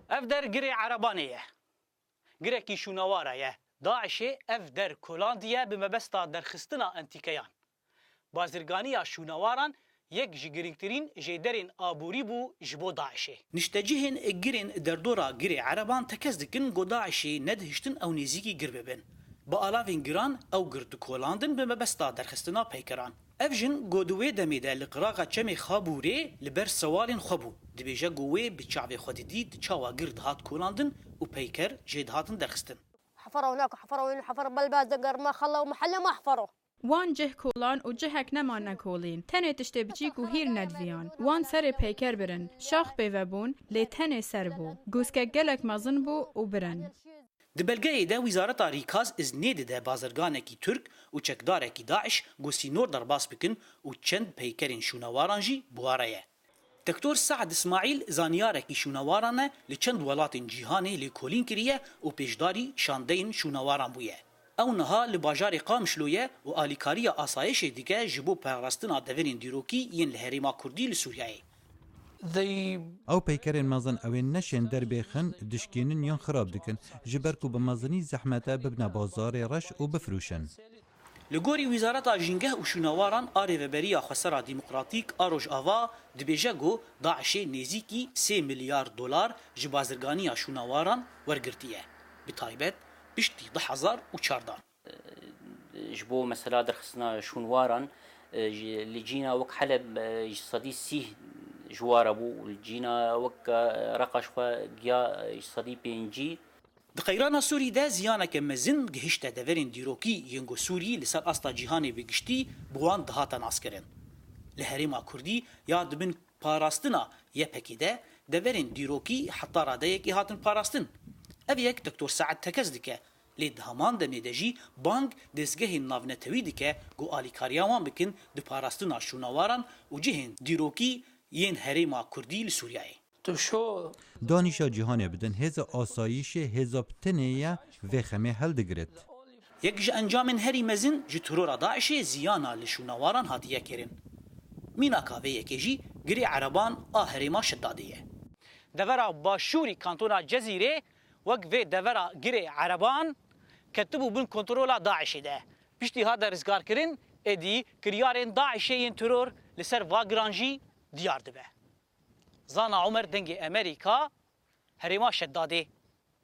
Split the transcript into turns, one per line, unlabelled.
اف در گری عربانیه گره کی شونواره داعش اف در کلاندیه به مبستا در خستنا انتیکیان بازرگانی شونواران یک جگرینترین جدرین آبوری بو جبو داعشه نشتجهن گرین در دورا گری عربان تکز دکن گو داعشی ندهشتن او نزیکی گر ببن با آلاوین گران او گرد کولاندن به مبستا در خستنا پیکران افجن گودوی دمیده لقراغا چمی خابوری لبر سوالین خبو دبیجا گوی بچاوی خودی دید چاوا گرد هات کولاندن و پیکر جید هاتن درخستن
حفروا هناك حفروا هنا حفر بلباس دقر ما خلوا محل ما حفروا
وان جه کولان و جهک نمان نکولین تنه تشته بچیک و هیر ندویان وان سر پیکر برن شاخ بیوبون لی تنه سر بو گوسکه گلک مزن بو و برن
دبلگه ده وزارت ریکاز از نیده ده بازرگانکی ترک و چکدارکی داعش گوسینور در باس بکن و چند پیکرین شونوارانجی بوارایه. دکتور سعد اسماعیل زانیارکی شونوارانه لچند ولات جیهانی لکولین کریه و پیشداری شاندین شونواران بویه. او نها لباجار قامشلویه و آلیکاری آسایش دیگه جبو پرستنا دورین دیروکی ین لحریما کردی لسوریه.
او پیکرین مازن اوین نشین در بیخن دشکینن یان خراب دکن جبرکو بمازنی زحمته ببنا بازار رش و بفروشن.
لگوری وزارت جنگه و شونواران آره و بریا خسرا دیمقراطیک آروش آوا دبیجه گو داعش نزیکی 3 میلیارد دلار جبازرگانی شونواران ورگرتیه. بتایبت بشتی 10,014.
جبو مثلا درخصنا شونواران لجينا وك حلب صدي سيه جوار ابو لجينا وك رقش جا صدي بينجي
دقیران سوری ده زیانه که مزن گهشته دورین دیروکی ینگو سوری لسر استا جیهانی بگشتی بوان دهاتن اسکرین. لحریما کردی یاد بین پاراستنا یه پکی ده دورین دیروکی حتی راده یکی هاتن پاراستن. او یک دکتور سعد تکز دکه لید همان دمیده جی بانگ دزگه ناونتوی دکه گو آلیکاریاوان بکن دو پاراستنا شونواران و جهن دیروکی ین حریما کردی لسوریای.
دانشا جهانی بدن هز آسایش هزابتنیه و خمه هل دگرد.
یک جه انجام هری مزن جه ترور داعش زیانا لشونواران هاتیه کرن. مینا کاوه یکی جی گری عربان آهری ما شدادیه. دورا باشوری کانتونا جزیره وقفه دورا گری عربان کتبو بن کنترولا داعش ده. پشتی ها در ازگار کرن ادی کریارین داعش این ترور لسر واگرانجی دیار دبه. زانا عمر دنگ امریکا هریما شداده